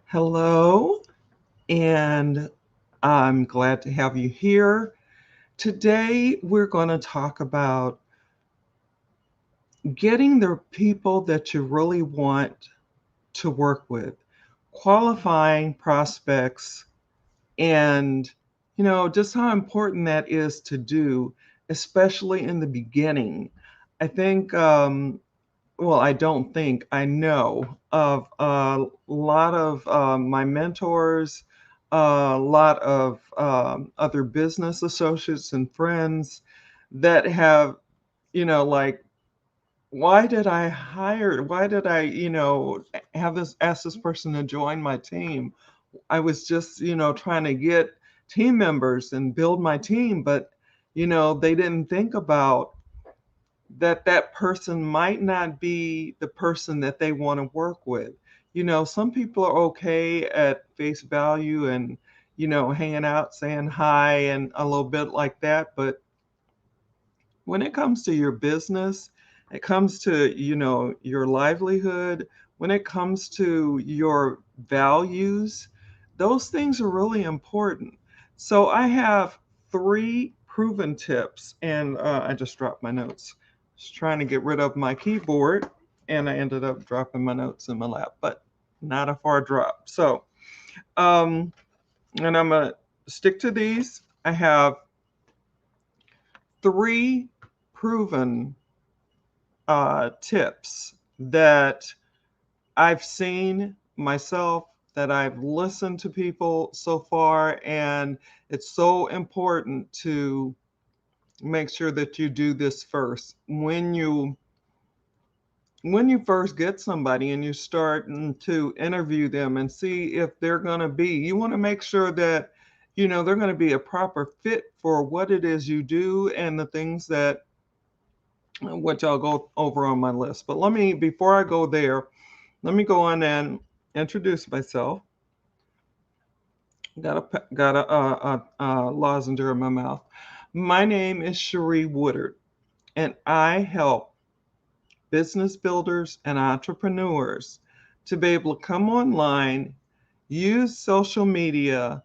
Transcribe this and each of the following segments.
Hello, and I'm glad to have you here. Today, we're going to talk about getting the people that you really want to work with, qualifying prospects, and just how important that is to do, especially in the beginning. I think, well, I don't think, I know of a lot of my mentors, a lot of other business associates and friends that have, like, why did I, have this, ask this person to join my team? I was just, trying to get team members and build my team, but, they didn't think about that person might not be the person that they want to work with. Some people are okay at face value and, hanging out, saying hi, and a little bit like that. But when it comes to your business, it comes to, your livelihood, when it comes to your values, those things are really important. So I have three proven tips, and I just dropped my notes. Just trying to get rid of my keyboard, and I ended up dropping my notes in my lap, but not a far drop. So, um, and I'm gonna stick to these. I have three proven tips that I've seen myself, that I've listened to people so far, and it's so important to make sure that you do this first. When you first get somebody and you're starting to interview them and see if they're going to be, you want to make sure that they're going to be a proper fit for what it is you do and the things that which I'll go over on my list. But before I go there, let me go on and introduce myself. Got a lozenge in my mouth. My name is Cherie Woodard, and I help business builders and entrepreneurs to be able to come online, use social media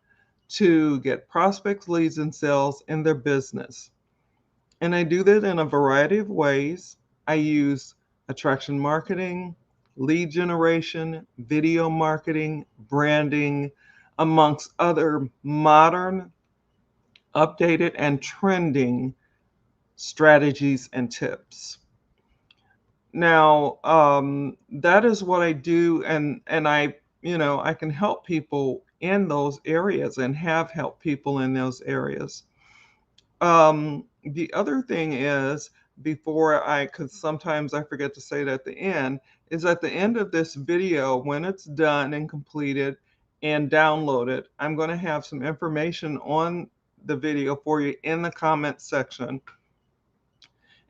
to get prospects, leads, and sales in their business. And I do that in a variety of ways. I use attraction marketing, lead generation, video marketing, branding, amongst other modern, updated, and trending strategies and tips. Now, that is what I do, and I can help people in those areas and have helped people in those areas. The other thing is, because sometimes I forget to say it at the end, is at the end of this video, when it's done and completed and downloaded, I'm going to have some information on the video for you in the comments section.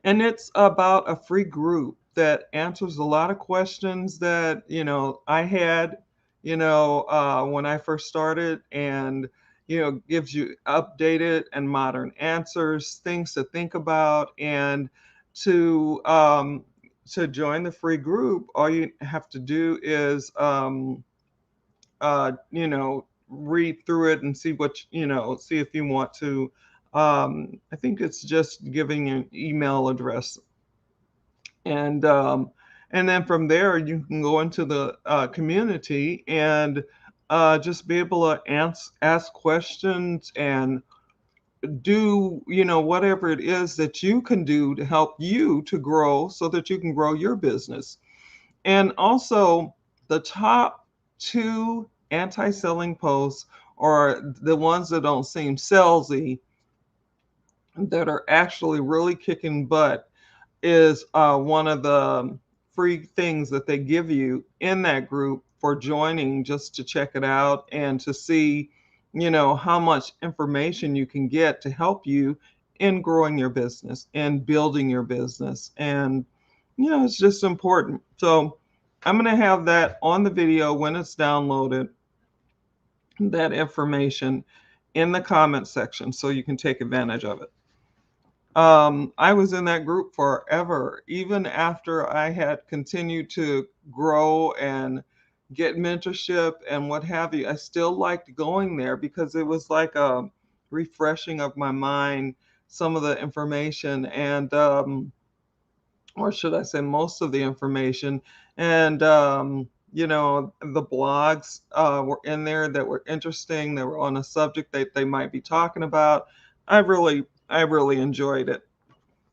And it's about a free group that answers a lot of questions that, I had, when I first started, and, gives you updated and modern answers, things to think about. And to, um, to join the free group, all you have to do is, read through it and see see if you want to. I think it's just giving an email address, and and then from there you can go into the community and just be able to ask questions and do whatever it is that you can do to help you to grow so that you can grow your business. And also, the top two anti-selling posts, or the ones that don't seem salesy, that are actually really kicking butt, is one of the free things that they give you in that group for joining, just to check it out and to see, how much information you can get to help you in growing your business and building your business. And, it's just important. So I'm going to have that on the video when it's downloaded, that information in the comment section so you can take advantage of it. I was in that group forever, even after I had continued to grow and get mentorship and what have you, I still liked going there because it was like a refreshing of my mind, some of the information, and or should I say most of the information. And the blogs were in there that were interesting, that were on a subject that they might be talking about. I really enjoyed it.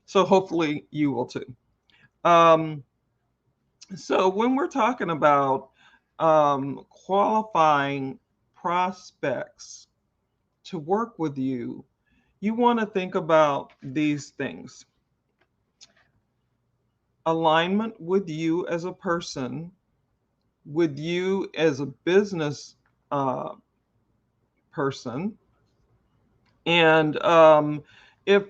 So hopefully you will too. Um, so when we're talking about qualifying prospects to work with you, you want to think about these things: alignment with you as a person, with you as a business uh, person. And if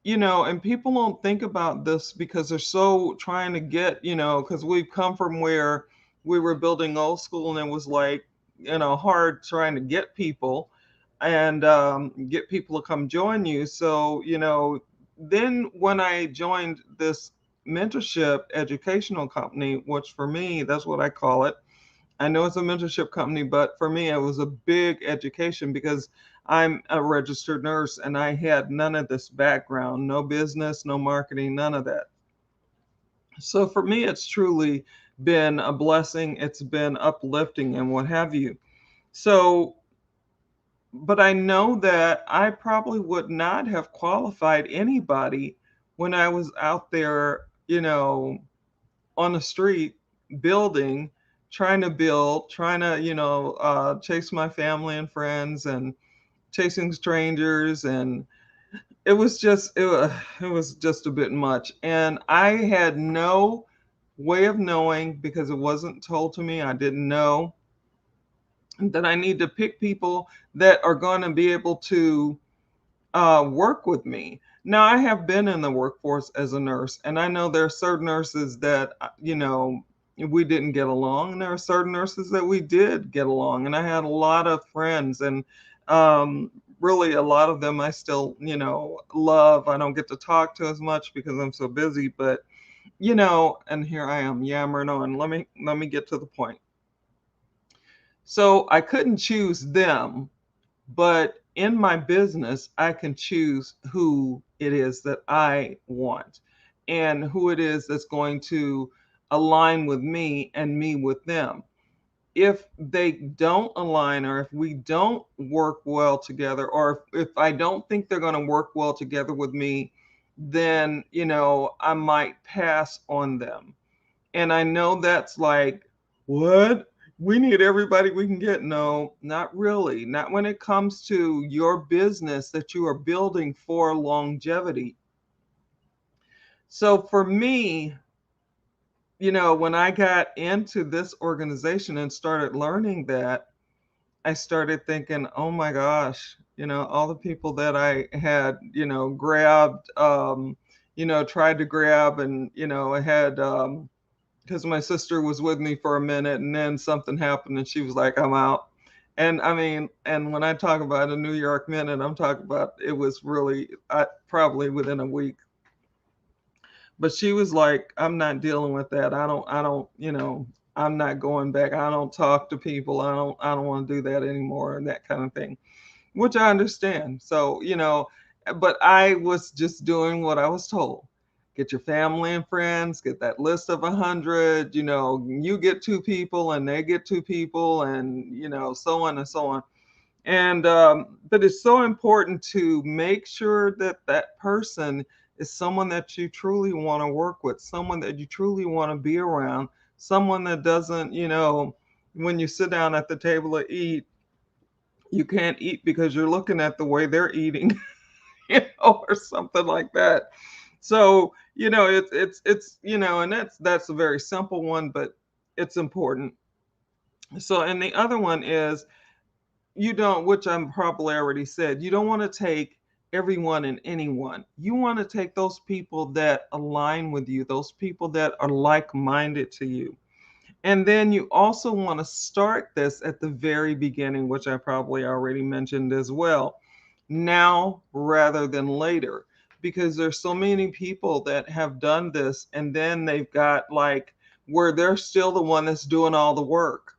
and people don't think about this because they're so trying to get, because we've come from where we were building old school and it was like, hard trying to get people and get people to come join you. So, then when I joined this mentorship educational company, which for me, that's what I call it. I know it's a mentorship company, but for me, it was a big education because I'm a registered nurse and I had none of this background, no business, no marketing, none of that. So for me, it's truly been a blessing. It's been uplifting and what have you. So, but I know that I probably would not have qualified anybody when I was out there, on the street building, trying to build, trying to, chase my family and friends and chasing strangers. And it was just a bit much. And I had no way of knowing because it wasn't told to me. I didn't know that I need to pick people that are going to be able to work with me. Now, I have been in the workforce as a nurse, and I know there are certain nurses that, we didn't get along, and there are certain nurses that we did get along. And I had a lot of friends, and really a lot of them I still, love. I don't get to talk to as much because I'm so busy, but, and here I am yammering on. Let me get to the point. So I couldn't choose them, but in my business, I can choose who it is that I want and who it is that's going to align with me and me with them. If they don't align, or if we don't work well together, or if I don't think they're going to work well together with me, then, I might pass on them. And I know that's like, what? We need everybody we can get. No, not really. Not when it comes to your business that you are building for longevity. So for me, when I got into this organization and started learning that, I started thinking, oh my gosh, all the people that I had, grabbed, tried to grab, and, I had, because my sister was with me for a minute and then something happened and she was like, I'm out. And I mean, and when I talk about a New York minute, I'm talking about it was really probably within a week. But she was like, I'm not dealing with that. I don't, I'm not going back. I don't talk to people. I don't want to do that anymore and that kind of thing, which I understand. So, but I was just doing what I was told. Get your family and friends, get that list of 100, you get two people and they get two people, and, so on and so on. And, but it's so important to make sure that that person is someone that you truly want to work with, someone that you truly want to be around, someone that doesn't, when you sit down at the table to eat, you can't eat because you're looking at the way they're eating, or something like that. So, it's and that's a very simple one, but it's important. So, and the other one is, you don't, which I'm probably already said, you don't want to take everyone and anyone. You want to take those people that align with you, those people that are like-minded to you. And then you also want to start this at the very beginning, which I probably already mentioned as well, now rather than later, because there's so many people that have done this and then they've got like where they're still the one that's doing all the work.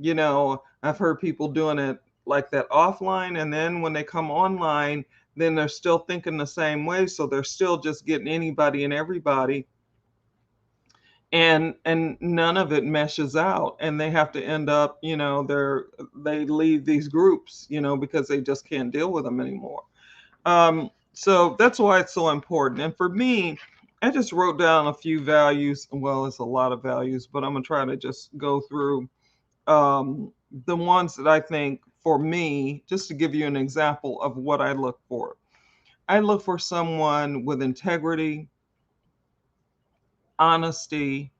I've heard people doing it like that offline, and then when they come online, then they're still thinking the same way, so they're still just getting anybody and everybody, and none of it meshes out, and they have to end up, they leave these groups, because they just can't deal with them anymore. So that's why it's so important. And for me, I just wrote down a few values. Well, it's a lot of values, but I'm gonna try to just go through the ones that I think, for me, just to give you an example of what I look for. I look for someone with integrity, honesty,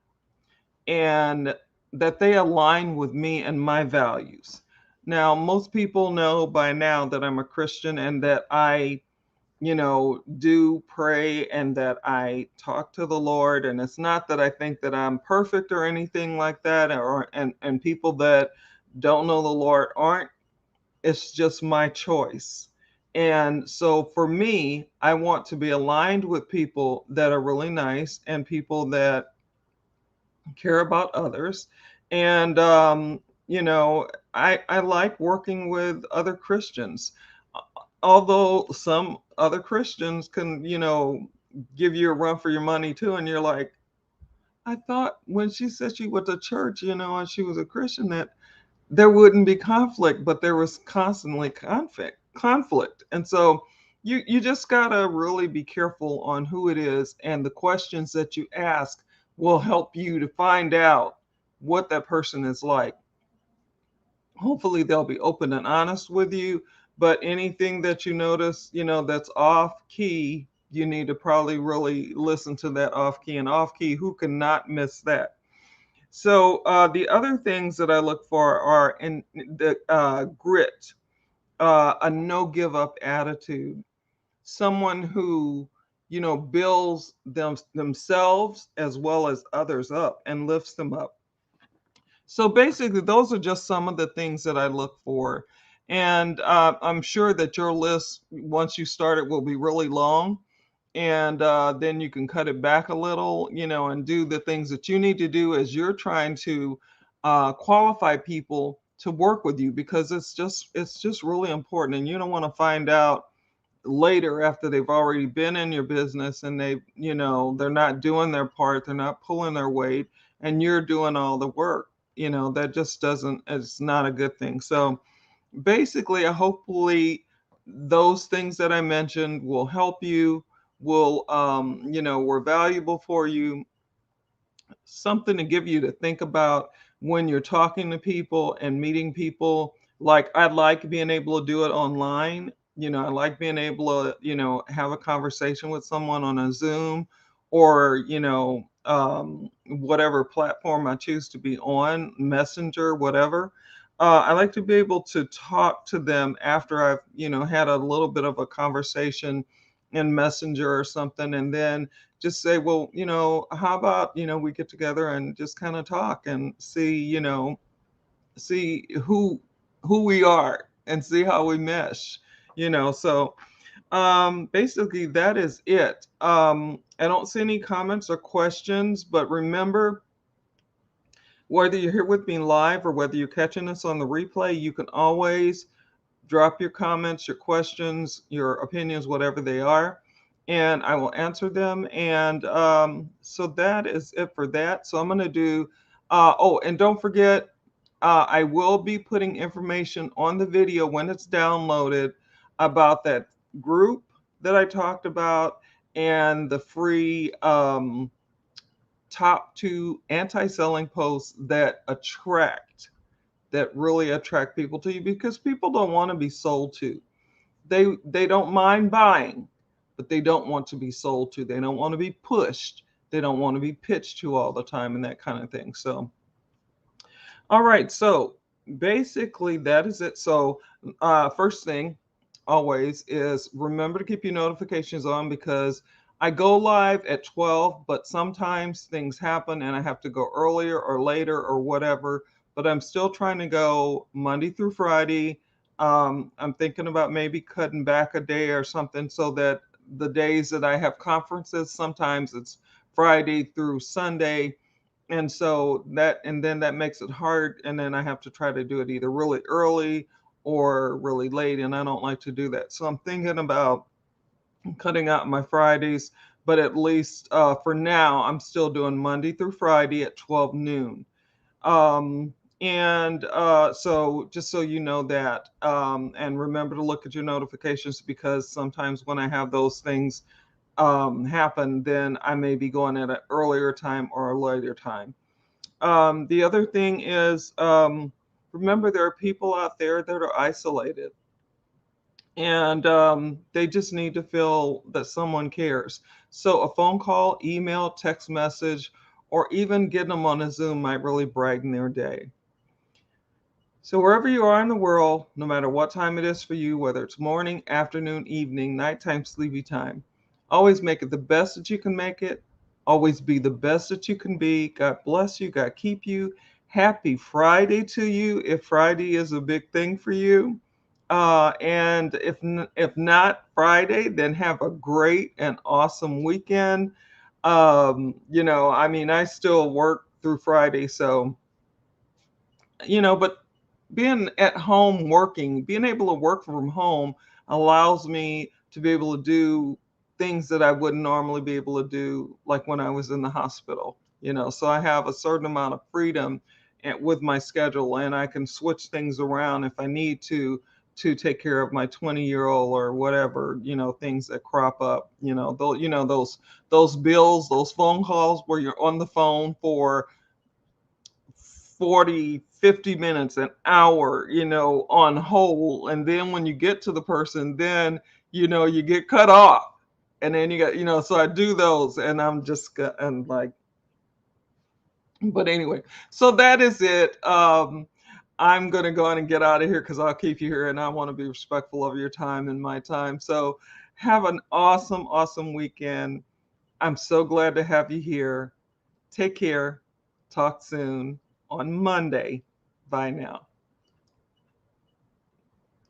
and that they align with me and my values. Now, most people know by now that I'm a Christian and that I, do pray and that I talk to the Lord. And it's not that I think that I'm perfect or anything like that, and people that don't know the Lord aren't. It's just my choice. And so for me, I want to be aligned with people that are really nice and people that care about others. And I like working with other Christians. Although some other Christians can, give you a run for your money too, and you're like, I thought when she said she went to church, and she was a Christian, that there wouldn't be conflict, but there was constantly conflict. And so you just gotta really be careful on who it is, and the questions that you ask will help you to find out what that person is like. Hopefully they'll be open and honest with you, but anything that you notice, that's off key, you need to probably really listen to that off key. And off key, who cannot miss that? So the other things that I look for are in the grit, a no give up attitude, someone who, builds themselves as well as others up and lifts them up. So basically, those are just some of the things that I look for. And I'm sure that your list, once you start it, will be really long. And then you can cut it back a little, and do the things that you need to do as you're trying to qualify people to work with you, because it's just really important. And you don't want to find out later, after they've already been in your business and they're not doing their part, they're not pulling their weight, and you're doing all the work. That just doesn't, it's not a good thing. So basically, hopefully those things that I mentioned will help you, will were valuable for you, something to give you to think about when you're talking to people and meeting people. Like, I like being able to do it online. I like being able to, have a conversation with someone on a Zoom, or, whatever platform I choose to be on, Messenger, whatever. I like to be able to talk to them after I've, had a little bit of a conversation in Messenger or something, and then just say, well, how about, we get together and just kind of talk and see, see who we are and see how we mesh, so basically that is it. I don't see any comments or questions, but remember, whether you're here with me live or whether you're catching us on the replay, you can always drop your comments, your questions, your opinions, whatever they are, and I will answer them. And so that is it for that. So I'm going to do, oh, and don't forget, I will be putting information on the video when it's downloaded about that group that I talked about, and the free top 2 anti-selling posts that really attract people to you, because people don't want to be sold to. They don't mind buying, but they don't want to be sold to. They don't want to be pushed. They don't want to be pitched to all the time, and that kind of thing. So, all right. So basically, that is it. So first thing always is, remember to keep your notifications on, because I go live at 12, but sometimes things happen and I have to go earlier or later or whatever. But I'm still trying to go Monday through Friday. I'm thinking about maybe cutting back a day or something, so that the days that I have conferences, sometimes it's Friday through Sunday, And so that, and then that makes it hard. And then I have to try to do it either really early or really late. And I don't like to do that. So I'm thinking about cutting out my Fridays, but at least for now, I'm still doing Monday through Friday at 12 noon. Um, and so just so you know that, and remember to look at your notifications, because sometimes when I have those things happen, then I may be going at an earlier time or a later time. The other thing is, remember there are people out there that are isolated, and they just need to feel that someone cares. So a phone call, email, text message, or even getting them on a Zoom might really brighten their day. So wherever you are in the world, no matter what time it is for you, whether it's morning, afternoon, evening, nighttime, sleepy time, always make it the best that you can make it. Always be the best that you can be. God bless you. God keep you. Happy Friday to you, if Friday is a big thing for you. And if not Friday, then have a great and awesome weekend. I mean, I still work through Friday, so but being at home working, being able to work from home allows me to be able to do things that I wouldn't normally be able to do, like when I was in the hospital. So I have a certain amount of freedom with my schedule, and I can switch things around if I need to take care of my 20-year-old or whatever, things that crop up, those bills, those phone calls where you're on the phone for 40, 50 minutes, an hour, on hold. And then when you get to the person, then, you get cut off. And then you got, so I do those, and I'm just, and like, but anyway, so that is it. I'm going to go on and get out of here because I'll keep you here, and I want to be respectful of your time and my time. So have an awesome, awesome weekend. I'm so glad to have you here. Take care. Talk soon on Monday. Bye now.